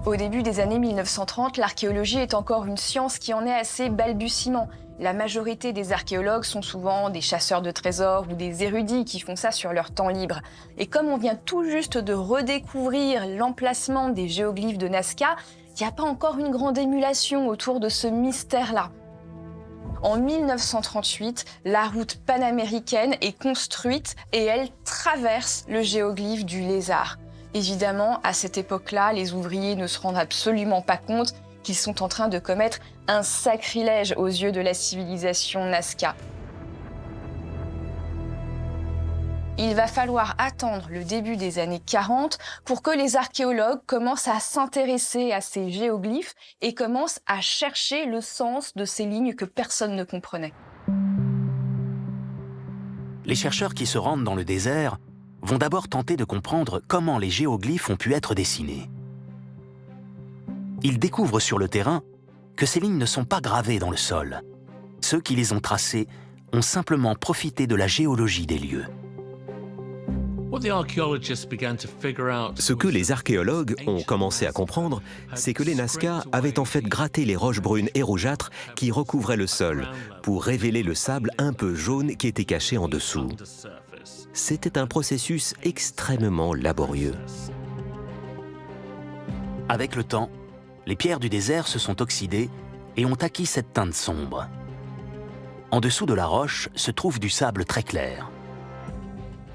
Au début des années 1930, l'archéologie est encore une science qui en est à ses balbutiements. La majorité des archéologues sont souvent des chasseurs de trésors ou des érudits qui font ça sur leur temps libre. Et comme on vient tout juste de redécouvrir l'emplacement des géoglyphes de Nazca, il n'y a pas encore une grande émulation autour de ce mystère-là. En 1938, la route panaméricaine est construite et elle traverse le géoglyphe du lézard. Évidemment, à cette époque-là, les ouvriers ne se rendent absolument pas compte qu'ils sont en train de commettre un sacrilège aux yeux de la civilisation Nazca. Il va falloir attendre le début des années 40 pour que les archéologues commencent à s'intéresser à ces géoglyphes et commencent à chercher le sens de ces lignes que personne ne comprenait. Les chercheurs qui se rendent dans le désert vont d'abord tenter de comprendre comment les géoglyphes ont pu être dessinés. Ils découvrent sur le terrain que ces lignes ne sont pas gravées dans le sol. Ceux qui les ont tracées ont simplement profité de la géologie des lieux. Ce que les archéologues ont commencé à comprendre, c'est que les Nazca avaient en fait gratté les roches brunes et rougeâtres qui recouvraient le sol pour révéler le sable un peu jaune qui était caché en dessous. C'était un processus extrêmement laborieux. Avec le temps, les pierres du désert se sont oxydées et ont acquis cette teinte sombre. En dessous de la roche se trouve du sable très clair.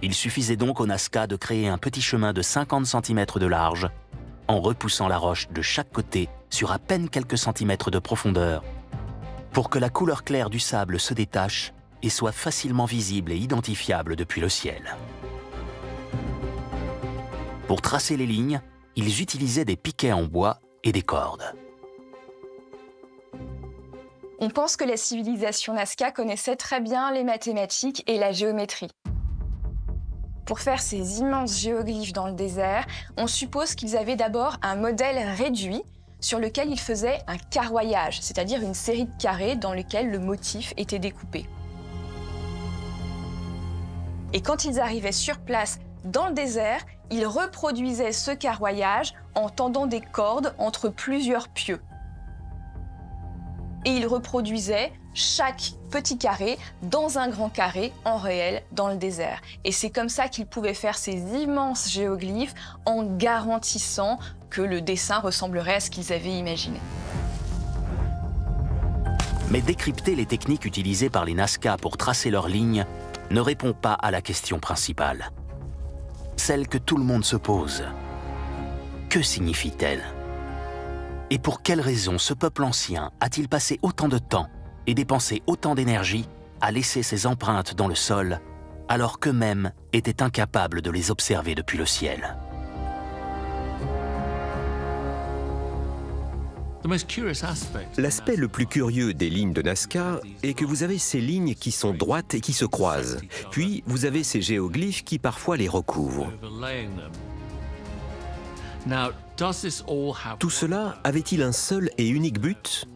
Il suffisait donc aux Nazca de créer un petit chemin de 50 cm de large en repoussant la roche de chaque côté sur à peine quelques centimètres de profondeur pour que la couleur claire du sable se détache et soit facilement visible et identifiable depuis le ciel. Pour tracer les lignes, ils utilisaient des piquets en bois et des cordes. On pense que la civilisation Nazca connaissait très bien les mathématiques et la géométrie. Pour faire ces immenses géoglyphes dans le désert, on suppose qu'ils avaient d'abord un modèle réduit sur lequel ils faisaient un carroyage, c'est-à-dire une série de carrés dans lesquels le motif était découpé. Et quand ils arrivaient sur place dans le désert, ils reproduisaient ce carroyage en tendant des cordes entre plusieurs pieux. Et ils reproduisaient chaque petit carré dans un grand carré en réel dans le désert. Et c'est comme ça qu'ils pouvaient faire ces immenses géoglyphes en garantissant que le dessin ressemblerait à ce qu'ils avaient imaginé. Mais décrypter les techniques utilisées par les Nazca pour tracer leurs lignes ne répond pas à la question principale. Celle que tout le monde se pose. Que signifie-t-elle ? Et pour quelle raison ce peuple ancien a-t-il passé autant de temps et dépensé autant d'énergie à laisser ses empreintes dans le sol, alors qu'eux-mêmes étaient incapables de les observer depuis le ciel ? L'aspect le plus curieux des lignes de Nazca est que vous avez ces lignes qui sont droites et qui se croisent. Puis, vous avez ces géoglyphes qui parfois les recouvrent. Tout cela avait-il un seul et unique but ?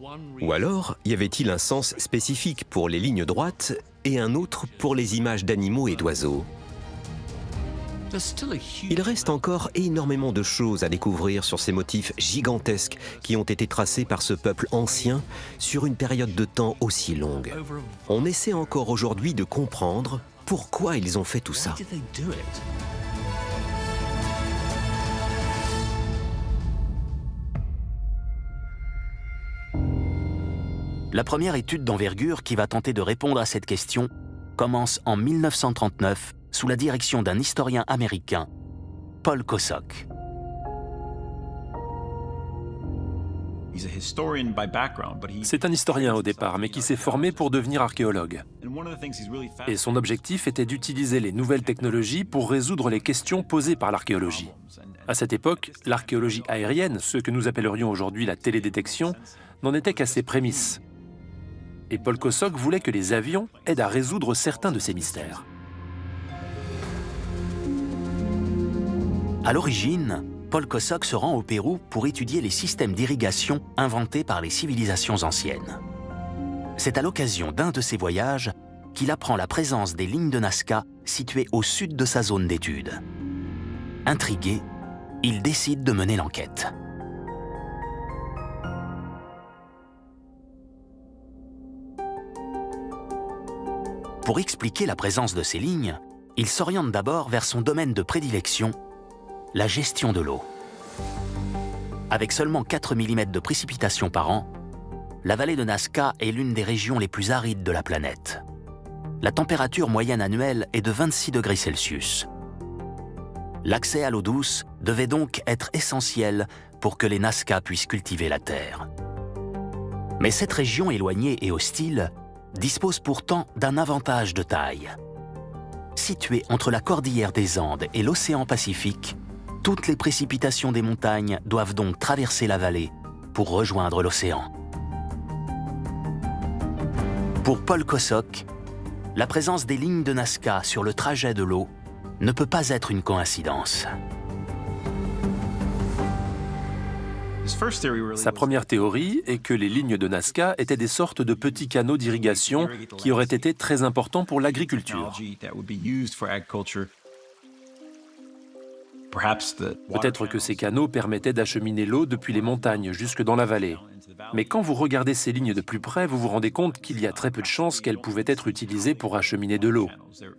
Ou alors, y avait-il un sens spécifique pour les lignes droites et un autre pour les images d'animaux et d'oiseaux ? Il reste encore énormément de choses à découvrir sur ces motifs gigantesques qui ont été tracés par ce peuple ancien sur une période de temps aussi longue. On essaie encore aujourd'hui de comprendre pourquoi ils ont fait tout ça. La première étude d'envergure qui va tenter de répondre à cette question commence en 1939 sous la direction d'un historien américain, Paul Kosok. C'est un historien au départ, mais qui s'est formé pour devenir archéologue. Et son objectif était d'utiliser les nouvelles technologies pour résoudre les questions posées par l'archéologie. À cette époque, l'archéologie aérienne, ce que nous appellerions aujourd'hui la télédétection, n'en était qu'à ses prémices. Et Paul Kosok voulait que les avions aident à résoudre certains de ces mystères. À l'origine, Paul Kosok se rend au Pérou pour étudier les systèmes d'irrigation inventés par les civilisations anciennes. C'est à l'occasion d'un de ses voyages qu'il apprend la présence des lignes de Nazca situées au sud de sa zone d'étude. Intrigué, il décide de mener l'enquête. Pour expliquer la présence de ces lignes, il s'oriente d'abord vers son domaine de prédilection, la gestion de l'eau. Avec seulement 4 mm de précipitations par an, la vallée de Nazca est l'une des régions les plus arides de la planète. La température moyenne annuelle est de 26 degrés Celsius. L'accès à l'eau douce devait donc être essentiel pour que les Nazca puissent cultiver la terre. Mais cette région éloignée et hostile dispose pourtant d'un avantage de taille. Située entre la cordillère des Andes et l'océan Pacifique, toutes les précipitations des montagnes doivent donc traverser la vallée pour rejoindre l'océan. Pour Paul Kosok, la présence des lignes de Nazca sur le trajet de l'eau ne peut pas être une coïncidence. Sa première théorie est que les lignes de Nazca étaient des sortes de petits canaux d'irrigation qui auraient été très importants pour l'agriculture. Peut-être que ces canaux permettaient d'acheminer l'eau depuis les montagnes jusque dans la vallée. Mais quand vous regardez ces lignes de plus près, vous vous rendez compte qu'il y a très peu de chances qu'elles pouvaient être utilisées pour acheminer de l'eau.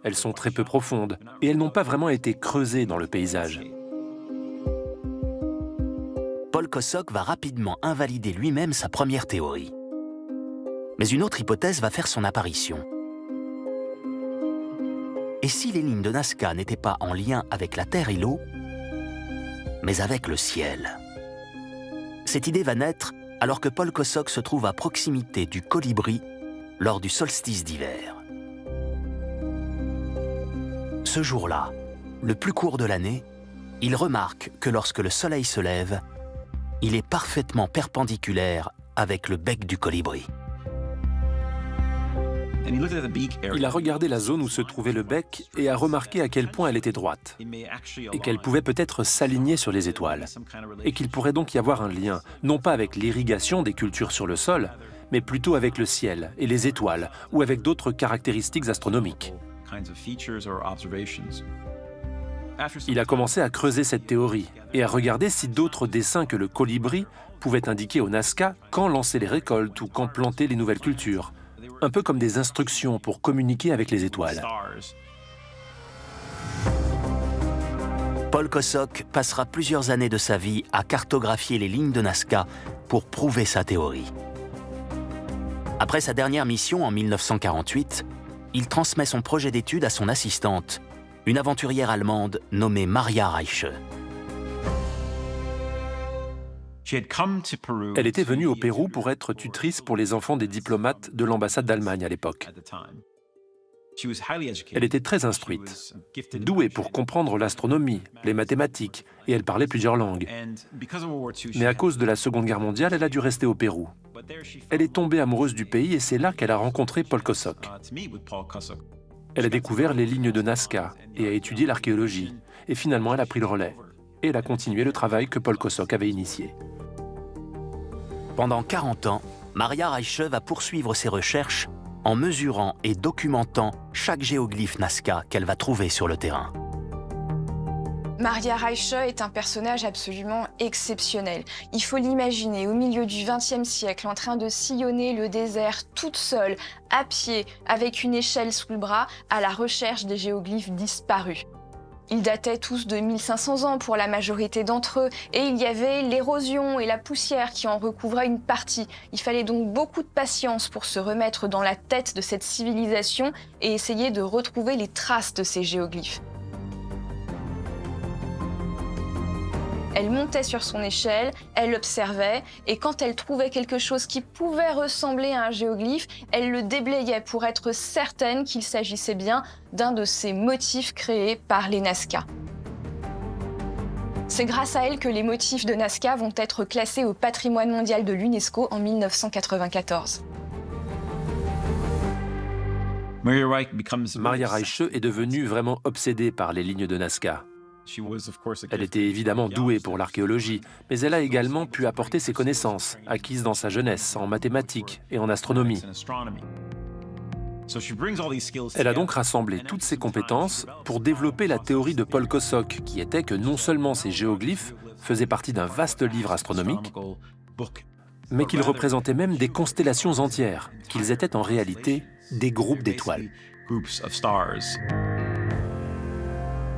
Elles sont très peu profondes et elles n'ont pas vraiment été creusées dans le paysage. Paul Kosok va rapidement invalider lui-même sa première théorie. Mais une autre hypothèse va faire son apparition. Et si les lignes de Nazca n'étaient pas en lien avec la terre et l'eau, mais avec le ciel? Cette idée va naître alors que Paul Kosok se trouve à proximité du colibri lors du solstice d'hiver. Ce jour-là, le plus court de l'année, il remarque que lorsque le soleil se lève, il est parfaitement perpendiculaire avec le bec du colibri. Il a regardé la zone où se trouvait le bec et a remarqué à quel point elle était droite et qu'elle pouvait peut-être s'aligner sur les étoiles et qu'il pourrait donc y avoir un lien, non pas avec l'irrigation des cultures sur le sol, mais plutôt avec le ciel et les étoiles ou avec d'autres caractéristiques astronomiques. Il a commencé à creuser cette théorie et à regarder si d'autres dessins que le colibri pouvaient indiquer au Nazca quand lancer les récoltes ou quand planter les nouvelles cultures, un peu comme des instructions pour communiquer avec les étoiles. Paul Kosok passera plusieurs années de sa vie à cartographier les lignes de Nazca pour prouver sa théorie. Après sa dernière mission en 1948, il transmet son projet d'étude à son assistante, une aventurière allemande nommée Maria Reiche. Elle était venue au Pérou pour être tutrice pour les enfants des diplomates de l'ambassade d'Allemagne à l'époque. Elle était très instruite, douée pour comprendre l'astronomie, les mathématiques, et elle parlait plusieurs langues. Mais à cause de la Seconde Guerre mondiale, elle a dû rester au Pérou. Elle est tombée amoureuse du pays et c'est là qu'elle a rencontré Paul Kosok. Elle a découvert les lignes de Nazca et a étudié l'archéologie. Et finalement, elle a pris le relais. Et elle a continué le travail que Paul Kosok avait initié. Pendant 40 ans, Maria Reiche va poursuivre ses recherches en mesurant et documentant chaque géoglyphe Nazca qu'elle va trouver sur le terrain. Maria Reiche est un personnage absolument exceptionnel. Il faut l'imaginer au milieu du XXe siècle, en train de sillonner le désert toute seule, à pied, avec une échelle sous le bras, à la recherche des géoglyphes disparus. Ils dataient tous de 1500 ans pour la majorité d'entre eux, et il y avait l'érosion et la poussière qui en recouvraient une partie. Il fallait donc beaucoup de patience pour se remettre dans la tête de cette civilisation et essayer de retrouver les traces de ces géoglyphes. Elle montait sur son échelle, elle observait, et quand elle trouvait quelque chose qui pouvait ressembler à un géoglyphe, elle le déblayait pour être certaine qu'il s'agissait bien d'un de ces motifs créés par les Nazca. C'est grâce à elle que les motifs de Nazca vont être classés au patrimoine mondial de l'UNESCO en 1994. Maria Reiche est devenue vraiment obsédée par les lignes de Nazca. Elle était évidemment douée pour l'archéologie, mais elle a également pu apporter ses connaissances, acquises dans sa jeunesse, en mathématiques et en astronomie. Elle a donc rassemblé toutes ses compétences pour développer la théorie de Paul Kosok, qui était que non seulement ces géoglyphes faisaient partie d'un vaste livre astronomique, mais qu'ils représentaient même des constellations entières, qu'ils étaient en réalité des groupes d'étoiles. groups of stars.